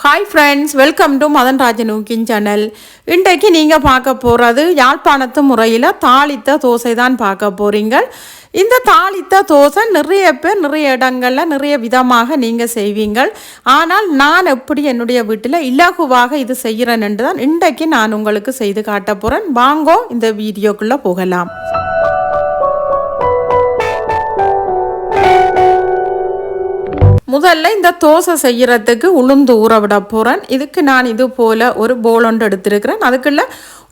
Hi friends, welcome to Madhan Rajan cooking channel. இன்றைக்கு நீங்கள் பார்க்க போகிறது யாழ்ப்பாணத்து முறையில் தாளித்த தோசை தான் பார்க்க போகிறீங்க. இந்த தாளித்த தோசை நிறைய பேர் நிறைய இடங்களில் நிறைய விதமாக நீங்கள் செய்வீங்க. ஆனால் நான் எப்படி என்னுடைய வீட்டில் இலகுவாக இது செய்கிறேன்னு தான் இன்றைக்கு நான் உங்களுக்கு செய்து காட்ட போகிறேன். வாங்கோ இந்த வீடியோக்குள்ளே போகலாம். முதல்ல இந்த தோசை செய்கிறதுக்கு உளுந்து ஊற விட போகிறேன். இதுக்கு நான் இது போல் ஒரு போல் ஒன்று எடுத்திருக்கிறேன். அதுக்குள்ள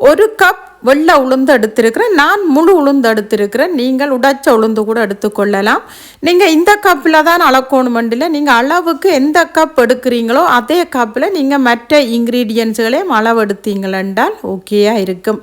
ஒரு கப் வெள்ளை உளுந்து எடுத்திருக்கிறேன். நான் முழு உளுந்து எடுத்திருக்கிறேன். நீங்கள் உடைச்ச உளுந்து கூட எடுத்துக்கொள்ளலாம். நீங்கள் இந்த கப்பில் தான் அளக்கணுமெண்டில் நீங்கள் அளவுக்கு எந்த கப் எடுக்கிறீங்களோ அதே கப்பில் நீங்கள் மற்ற இன்க்ரீடியன்ஸுகளையும் அளவு எடுத்தீங்களென்றால் ஓகேயாக இருக்கும்.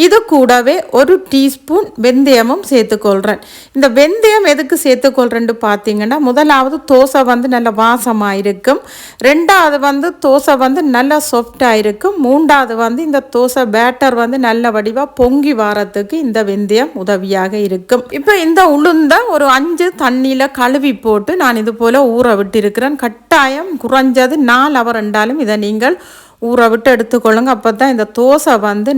இது கூடவே ஒரு டீஸ்பூன் வெந்தயமும் சேர்த்துக்கொள்கிறேன். இந்த வெந்தயம் எதுக்கு சேர்த்துக்கொள்கிறேன்னு பார்த்தீங்கன்னா, முதலாவது தோசை நல்ல வாசமாக இருக்கும். ரெண்டாவது தோசை நல்ல சாஃப்டாக இருக்கும். மூன்றாவது இந்த தோசை பேட்டர் நல்ல வடிவாக பொங்கி வாரத்துக்கு இந்த வெந்தயம் உதவியாக இருக்கும். இப்போ இந்த உளுந்த ஒரு 5 தண்ணியில் கழுவி போட்டு நான் இது போல் ஊற விட்டிருக்கிறேன். கட்டாயம் குறைஞ்சது 4 hour ரெண்டாலும் இதை நீங்கள் ஊற விட்டு எடுத்துக்கொள்ளுங்க. அப்போ தான் இந்த தோசை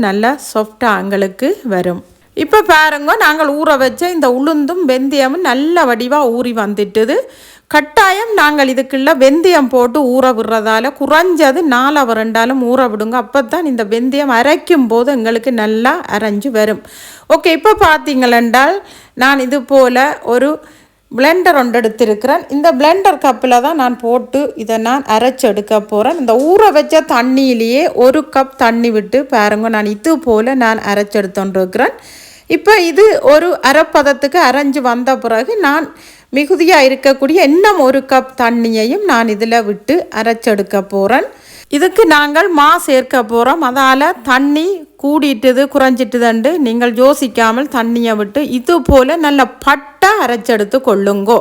நல்லா சாஃப்டாக எங்களுக்கு வரும். இப்போ பாருங்க, நாங்கள் ஊற வச்ச இந்த உளுந்தும் வெந்தயமும் நல்ல வடிவாக ஊறி வந்துட்டுது. கட்டாயம் நாங்கள் இதுக்குள்ள வெந்தயம் போட்டு ஊற விடுறதால குறைஞ்சது 4 hour ரெண்டாலும் ஊற விடுங்க. அப்போ தான் இந்த வெந்தயம் அரைக்கும் போது எங்களுக்கு நல்லா அரைஞ்சு வரும். ஓகே, இப்போ பார்த்தீங்களென்றால் நான் இது போல் ஒரு பிளெண்டர் ஒன்று எடுத்திருக்கிறேன். இந்த பிளெண்டர் கப்பில் தான் நான் போட்டு இதை நான் அரைச்சி எடுக்க போகிறேன். இந்த ஊற வச்ச தண்ணியிலேயே 1 கப் தண்ணி விட்டு பாருங்க, நான் இது போல் நான் அரைச்சி எடுத்துருக்கிறேன். இப்போ இது ஒரு அரைப்பதத்துக்கு அரைஞ்சி வந்த பிறகு நான் மிகுதியாக இருக்கக்கூடிய இன்னும் 1 கப் தண்ணியையும் நான் இதில் விட்டு அரைச்செடுக்க போகிறேன். இதுக்கு நாங்கள் சேர்க்க போகிறோம். அதால் தண்ணி கூடிட்டுது குறைஞ்சிட்டுதுண்டு நீங்கள் யோசிக்காமல் தண்ணியை விட்டு இது போல் நல்ல பட்டை அரைச்செடுத்து கொள்ளுங்கோ.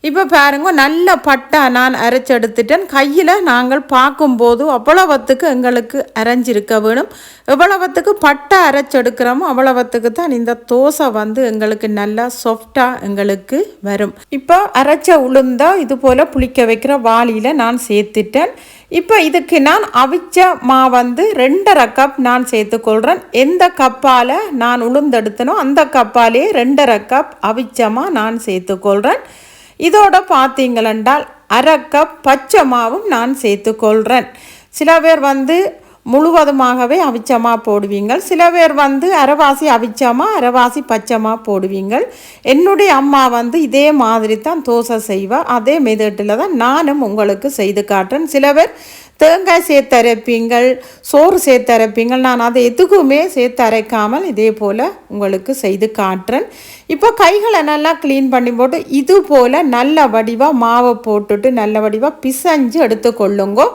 இப்போ பாருங்க, நல்ல பட்டை நான் அரைச்செடுத்துட்டேன். கையில் நாங்கள் பார்க்கும்போது அவ்வளவத்துக்கு எங்களுக்கு அரைஞ்சிருக்க வேணும். எவ்வளவத்துக்கு பட்டை அரைச்செடுக்கிறோமோ அவ்வளவத்துக்கு தான் இந்த தோசை எங்களுக்கு நல்லா சாஃப்டாக எங்களுக்கு வரும். இப்போ அரைச்ச உளுந்தா இது போல் புளிக்க வைக்கிற வாளியில் நான் சேர்த்துட்டேன். இப்போ இதுக்கு நான் அவிச்ச மா 2.5 கப் நான் சேர்த்துக்கொள்கிறேன். எந்த கப்பால் நான் உளுந்தெடுத்தனோ அந்த கப்பாலே 2.5 கப் அவிச்சமா நான் சேர்த்துக்கொள்கிறேன். இதோட பார்த்தீங்களென்றால் 1/2 கப் பச்சை மாவும் நான் சேர்த்துக்கொள்கிறேன். சில பேர் முழுவதுமாகவே அவிச்சமா போடுவீங்க. சில பேர் அரைவாசி அவிச்சமா அரைவாசி பச்சைமா போடுவீங்க. என்னுடைய அம்மா இதே மாதிரி தான் தோசை செய்வா. அதே மெதட்டில் தான் நானும் உங்களுக்கு செய்து காட்டுறேன். சில பேர் தேங்காய் சேர்த்து அரைப்பீங்கள், சோறு சேர்த்து அரைப்பீங்கள். நான் அதை எதுக்குமே சேர்த்து அரைக்காமல் இதே போல் உங்களுக்கு செய்து காட்டுறேன். இப்போ கைகளை நல்லா க்ளீன் பண்ணி போட்டு இது போல் நல்ல வடிவாக மாவை போட்டுட்டு நல்ல வடிவாக பிசைஞ்சு எடுத்துக்கொள்ளுங்கோ.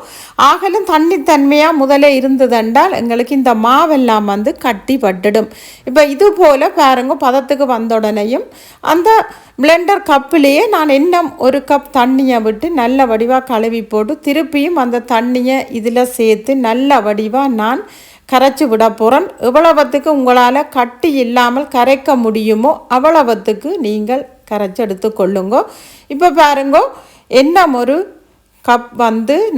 ஆகலும் தண்ணித்தன்மையாக முதலே இருந்ததென்றால் எங்களுக்கு இந்த மாவெல்லாம் கட்டி பட்டுடும். இப்போ இது போல் பாருங்க, பதத்துக்கு வந்த உடனேயும் அந்த பிளெண்டர் கப்பிலேயே நான் இன்னும் 1 கப் தண்ணியை விட்டு நல்ல வடிவாக கழுவி போட்டு திருப்பியும் அந்த தண்ணியை இதில் சேர்த்து நல்ல வடிவாக நான் கரைச்சி விட போகிறேன். எவ்வளவத்துக்கு உங்களால் கட்டி இல்லாமல் கரைக்க முடியுமோ அவ்வளவத்துக்கு நீங்கள் கரைச்சி எடுத்துக்கொள்ளுங்கோ. இப்போ பாருங்கோ, இன்னும் 1 கப்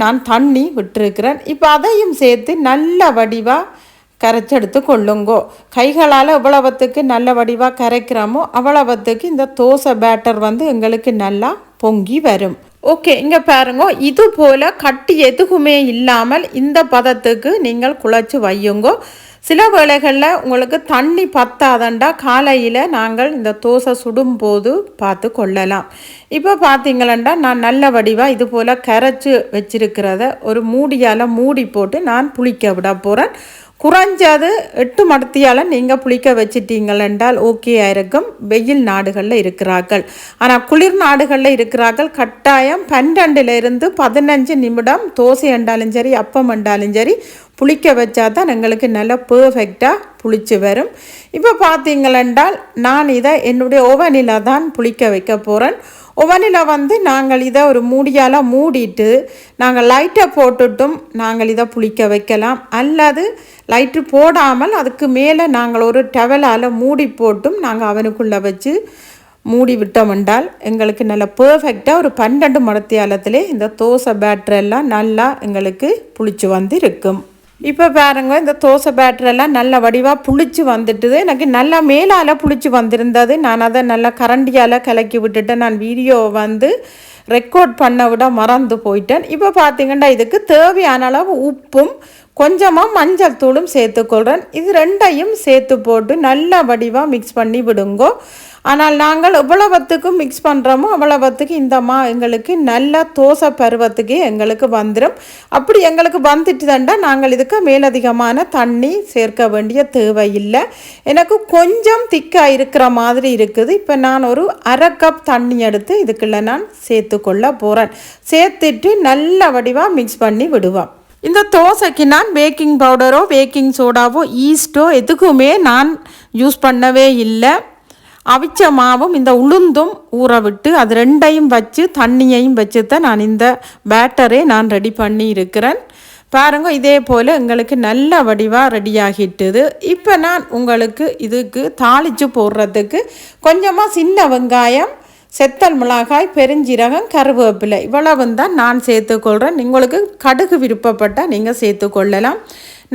நான் தண்ணி விட்டுருக்கிறேன். இப்போ அதையும் சேர்த்து நல்ல வடிவாக கரைச்செடுத்து கொள்ளுங்கோ. கைகளால் எவ்வளவத்துக்கு நல்ல வடிவாக கரைக்கிறோமோ அவ்வளவத்துக்கு இந்த தோசை பேட்டர் எங்களுக்கு நல்லா பொங்கி வரும். ஓகே, இங்கே பாருங்க, இது போல் கட்டி எதுக்குமே இல்லாமல் இந்த பதத்துக்கு நீங்கள் குழைச்சி வையுங்கோ. சில வேளைகளில் உங்களுக்கு தண்ணி பத்தாதண்டா காலையில் நாங்கள் இந்த தோசை சுடும்போது பார்த்து கொள்ளலாம். இப்போ பார்த்தீங்களா, நான் நல்ல வடிவாக இது போல் கரைச்சி வச்சிருக்கிறத ஒரு மூடியால் மூடி போட்டு நான் புளிக்க விட போகிறேன். குறைஞ்சது 8 மடத்தியால் நீங்கள் புளிக்க வச்சிட்டீங்களென்றால் ஓகே ஆயிருக்கும். வெயில் நாடுகளில் இருக்கிறார்கள். ஆனால் குளிர் நாடுகளில் இருக்கிறார்கள் கட்டாயம் 12 to 15 நிமிடம் தோசை என்றாலும் சரி அப்பம் என்றாலும் சரி புளிக்க வச்சா தான் எங்களுக்கு நல்லா பர்ஃபெக்டாக புளிச்சு வரும். இப்போ பார்த்தீங்களென்றால் நான் இதை என்னுடைய ஓவனில் தான் புளிக்க வைக்க போகிறேன். ஓவனில் நாங்கள் இதை ஒரு மூடியால் மூடிட்டு நாங்கள் லைட்டை போட்டுட்டும் நாங்கள் இதை புளிக்க வைக்கலாம். அல்லது லைட்டு போடாமல் அதுக்கு மேலே நாங்கள் ஒரு டவலால் மூடி போட்டும் நாங்கள் அவனுக்குள்ளே வச்சு மூடி விட்டோம்னால் எங்களுக்கு நல்ல பெர்ஃபெக்டாக ஒரு 12 மணித்தியாலத்திலே இந்த தோசை பேட்டரெல்லாம் நல்லா எங்களுக்கு புளிச்சு வந்து இருக்கும். இப்போ பாருங்க, இந்த தோசை பேட்டரெல்லாம் நல்ல வடிவாக புளிச்சு வந்துட்டுது. எனக்கு நல்லா மேலால் புளிச்சு வந்திருந்தது. நான் அதை நல்லா கரண்டியால் கலக்கி விட்டுட்டு நான் வீடியோ வந்து ரெக்கார்ட் பண்ண விட மறந்து போயிட்டேன். இப்போ பார்த்தீங்கன்னா இதுக்கு தேவையான அளவு உப்பும் கொஞ்சமாக மஞ்சள் தூளும் சேர்த்துக்கொள்கிறேன். இது ரெண்டையும் சேர்த்து போட்டு நல்ல வடிவாக மிக்ஸ் பண்ணி விடுங்கோ. ஆனால் நாங்கள் எவ்வளவுத்துக்கு மிக்ஸ் பண்ணுறோமோ அவ்வளவுத்துக்கு இந்த எங்களுக்கு நல்ல தோசை பருவத்துக்கே எங்களுக்கு வந்துடும். அப்படி எங்களுக்கு வந்துட்டுதாண்டா நாங்கள் இதுக்கு மேலதிகமான தண்ணி சேர்க்க வேண்டிய தேவையில்லை. எனக்கு கொஞ்சம் திக்காக இருக்கிற மாதிரி இருக்குது. இப்போ நான் ஒரு அரை கப் தண்ணி எடுத்து இதுக்குள்ளே நான் சேர்த்துக்கொள்ள போகிறேன். சேர்த்துட்டு நல்ல வடிவாக மிக்ஸ் பண்ணி விடுவேன். இந்த தோசைக்கு நான் பேக்கிங் பவுடரோ பேக்கிங் சோடாவோ ஈஸ்ட்டோ எதுக்குமே நான் யூஸ் பண்ணவே இல்லை. அவிச்ச மாவும் இந்த உளுந்தும் ஊற விட்டு அது ரெண்டையும் வச்சு தண்ணியையும் வச்சு தான் நான் இந்த பேட்டரை நான் ரெடி பண்ணி இருக்கிறேன். பாருங்க, இதே போல் எங்களுக்கு நல்ல வடிவாக ரெடி ஆகிட்டுது. இப்போ நான் உங்களுக்கு இதுக்கு தாளித்து போடுறதுக்கு கொஞ்சமாக சின்ன வெங்காயம், செத்தல் மிளகாய், பெருஞ்சீரகம், கருவேப்பிலை இவ்வளவு தான் நான் சேர்த்துக்கொள்கிறேன். உங்களுக்கு கடுகு விருப்பப்பட்டால் நீங்கள் சேர்த்துக்கொள்ளலாம்.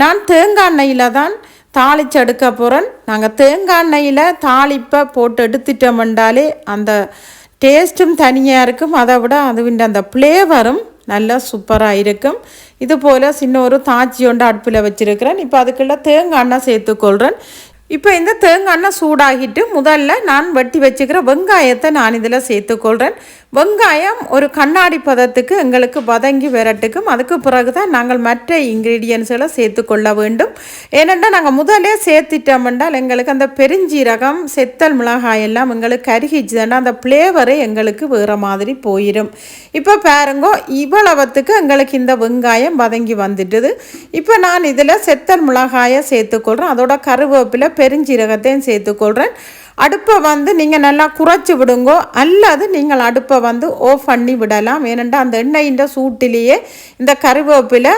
நான் தேங்காய் எண்ணெயில் தான் தாளித்து எடுக்க போகிறேன். நாங்கள் தேங்காய் எண்ணெயில் தாளிப்பை போட்டு எடுத்துட்டோம்ண்டாலே அந்த டேஸ்ட்டும் தனியாக இருக்கும். அதை விட அதுவின் அந்த ஃப்ளேவரும் நல்லா சூப்பராக இருக்கும். இது போல் சின்ன ஒரு தாச்சி ஒன்று அடுப்பில் வச்சுருக்கிறேன். இப்போ அதுக்குள்ளே தேங்காய் எண்ணெய் சேர்த்துக்கொள்கிறேன். இப்போ இந்த தேங்காய் எண்ணெய் சூடாகிட்டு முதல்ல நான் வெட்டி வச்சுக்கிற வெங்காயத்தை நான் இதில் சேர்த்துக்கொள்கிறேன். வெங்காயம் ஒரு கண்ணாடி பதத்துக்கு எங்களுக்கு வதங்கி வரட்டுக்கும். அதுக்கு பிறகு தான் நாங்கள் மற்ற இன்க்ரீடியன்ஸ்களை சேர்த்துக்கொள்ள வேண்டும். ஏனென்றால் நாங்கள் முதலே சேர்த்துட்டோம்னால் எங்களுக்கு அந்த பெருஞ்சீரகம், செத்தல் மிளகாய் எல்லாம் எங்களுக்கு கருகிச்சுதுன்னா அந்த ஃப்ளேவரே எங்களுக்கு வேறு மாதிரி போயிடும். இப்போ பாருங்கோ, இவ்வளவுத்துக்கு எங்களுக்கு இந்த வெங்காயம் வதங்கி வந்துட்டுது. இப்போ நான் இதில் செத்தல் மிளகாயை சேர்த்துக்கொள்கிறேன். அதோட கருவேப்பிலை, பெருஞ்சீரகத்தையும் சேர்த்துக்கொள்கிறேன். அடுப்பை வந்து நீங்கள் நல்லா குறைச்சி விடுங்கோ, அல்லது நீங்கள் அடுப்பை வந்து ஆஃப் பண்ணி விடலாம். ஏனென்றால் அந்த எண்ணெயின் சூட்டிலேயே இந்த கருவேப்பிலை,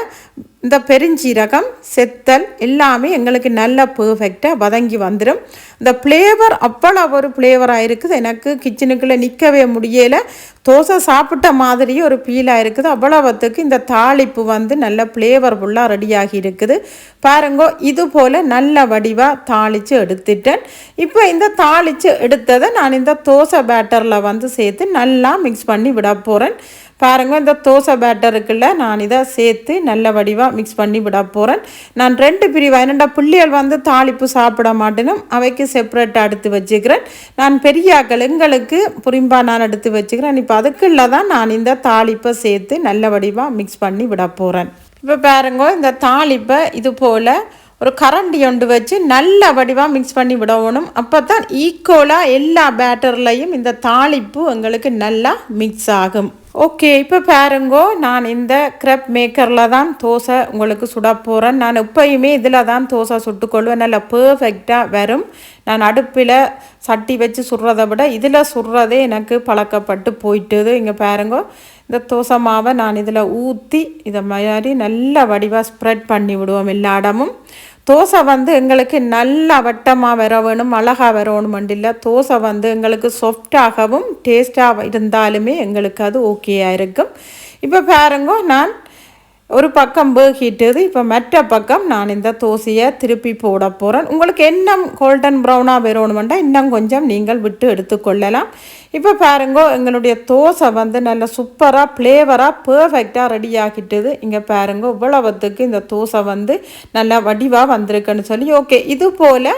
இந்த பெருஞ்சீரகம், செத்தல் எல்லாமே எங்களுக்கு நல்லா பெர்ஃபெக்டாக வதங்கி வந்துடும். இந்த ஃப்ளேவர் அவ்வளோ ஒரு ஃப்ளேவராக இருக்குது. எனக்கு கிச்சனுக்குள்ளே நிற்கவே முடியலை. தோசை சாப்பிட்ட மாதிரியே ஒரு ஃபீலாக இருக்குது. அவ்வளோவத்துக்கு இந்த தாளிப்பு வந்து நல்ல ஃப்ளேவர்ஃபுல்லாக ரெடியாகி இருக்குது. பாருங்கோ, இது போல் நல்ல வடிவாக தாளித்து எடுத்துட்டேன். இப்போ இந்த தாளித்து எடுத்ததை நான் இந்த தோசை பேட்டரில் வந்து சேர்த்து நல்லா மிக்ஸ் பண்ணி விட போகிறேன். பாருங்க, இந்த தோசை பேட்டருக்குள்ள நான் இதை சேர்த்து நல்ல வடிவாக மிக்ஸ் பண்ணி விட போகிறேன். நான் 2 பிரிவாக, என்னென்னா பிள்ளைகள் வந்து தாளிப்பு சாப்பிட மாட்டேனும், அவைக்கு செப்பரேட்டாக எடுத்து வச்சுக்கிறேன். நான் பெரியாக்கள் எங்களுக்கு புரிம்பா நான் எடுத்து வச்சுக்கிறேன். இப்போ அதுக்குள்ள தான் நான் இந்த தாளிப்பை சேர்த்து நல்ல வடிவாக மிக்ஸ் பண்ணி விட போகிறேன். இப்போ பாருங்க, இந்த தாளிப்பை இது போல் ஒரு கரண்டி ஒன்று வச்சு நல்ல வடிவாக மிக்ஸ் பண்ணி விடணும். அப்போ தான் ஈக்குவலாக எல்லா பேட்டர்லையும் இந்த தாளிப்பு எங்களுக்கு நல்லா மிக்ஸ் ஆகும். ஓகே, இப்போ பாருங்கோ, நான் இந்த க்ரெப் மேக்கரில் தான் தோசை உங்களுக்கு சுட போகிறேன். நான் எப்பயுமே இதில் தான் தோசை சுட்டுக்கொள்வேன். நல்லா பெர்ஃபெக்டாக வரும். நான் அடுப்பில் சட்டி வச்சு சுடுறதை விட இதில் சுடுறதே எனக்கு பழக்கப்பட்டு போயிட்டுது. இங்கே பாருங்கோ, இந்த தோசை மாவை நான் இதில் ஊற்றி இதை மாதிரி நல்ல வடிவாக ஸ்ப்ரெட் பண்ணி விடுவோம் எல்லா இடமும். தோசை வந்து எங்களுக்கு நல்லா வட்டமாக வர வேணும், அழகாக வரணுமெண்டு இல்லை. தோசை வந்து எங்களுக்கு சாஃப்டாகவும் டேஸ்ட்டாக இருந்தாலுமே எங்களுக்கு அது ஓகேயாக இருக்கும். இப்போ பாருங்க, நான் ஒரு பக்கம் வேகிட்டது. இப்போ மற்ற பக்கம் நான் இந்த தோசையை திருப்பி போட போகிறேன். உங்களுக்கு இன்னும் கோல்டன் ப்ரௌனாக வரணுமெண்டா இன்னும் கொஞ்சம் நீங்கள் விட்டு எடுத்துக்கொள்ளலாம். இப்போ பாருங்கோ, எங்களுடைய தோசை வந்து நல்ல சூப்பராக ஃப்ளேவராக பெர்ஃபெக்டாக ரெடி ஆகிட்டுது. இங்கே பாருங்கோ, இவ்வளவுத்துக்கு இந்த தோசை வந்து நல்லா வடிவாக வந்திருக்குன்னு சொல்லி. ஓகே, இது போல்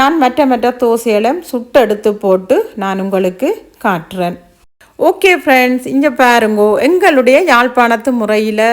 நான் மற்ற தோசையெல்லாம் சுட்டு எடுத்து போட்டு நான் உங்களுக்கு காட்டுறேன். ஓகே ஃப்ரெண்ட்ஸ், இங்கே பாருங்கோ, எங்களுடைய யாழ்ப்பாணத்து முறையில்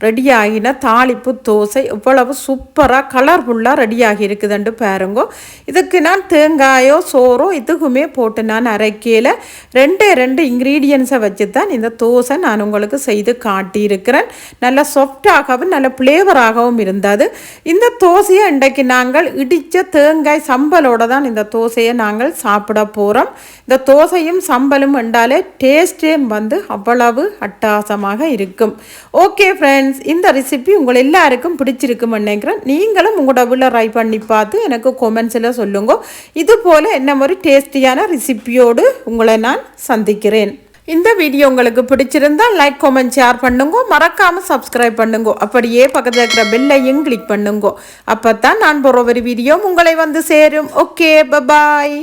ரெடி ஆகின தாளிப்பு தோசை எவ்வளவு சூப்பராக கலர்ஃபுல்லாக ரெடியாகி இருக்குதுண்டு பாருங்கோ. இதுக்கு நான் தேங்காயோ சோறோ இதுக்குமே போட்டு நான் அரைக்கையில் 2 இன்க்ரீடியன்ஸை வச்சு தான் இந்த தோசை நான் உங்களுக்கு செய்து காட்டியிருக்கிறேன். நல்ல சாஃப்டாகவும் நல்ல ஃப்ளேவராகவும் இருந்தது. இந்த தோசையை இன்றைக்கு நாங்கள் இடித்த தேங்காய் சம்பலோடு தான் இந்த தோசையை நாங்கள் சாப்பிட போகிறோம். இந்த தோசையும் சம்பலும் என்றாலே டேஸ்ட்டே வந்து அவ்வளவு அட்டகாசமாக இருக்கும். ஓகே ஃப்ரெண்ட்ஸ், ஃப்ரெண்ட்ஸ், இந்த ரெசிபி உங்கள் எல்லாருக்கும் பிடிச்சிருக்குன்னு நினைக்கிறேன். நீங்களும் உங்களோட வீட்டில் ட்ரை பண்ணி பார்த்து எனக்கு கொமெண்ட்ஸில் சொல்லுங்க. இது போல் என்ன ஒரு டேஸ்டியான ரெசிபியோடு உங்களை நான் சந்திக்கிறேன். இந்த வீடியோ உங்களுக்கு பிடிச்சிருந்தா லைக், கமெண்ட், ஷேர் பண்ணுங்க. மறக்காமல் சப்ஸ்கிரைப் பண்ணுங்க. அப்படியே பக்கத்தில் இருக்கிற பெல்லையும் கிளிக் பண்ணுங்க. அப்போ தான் நான் போகிற ஒரு வீடியோ உங்களை வந்து சேரும். ஓகே, பாய்.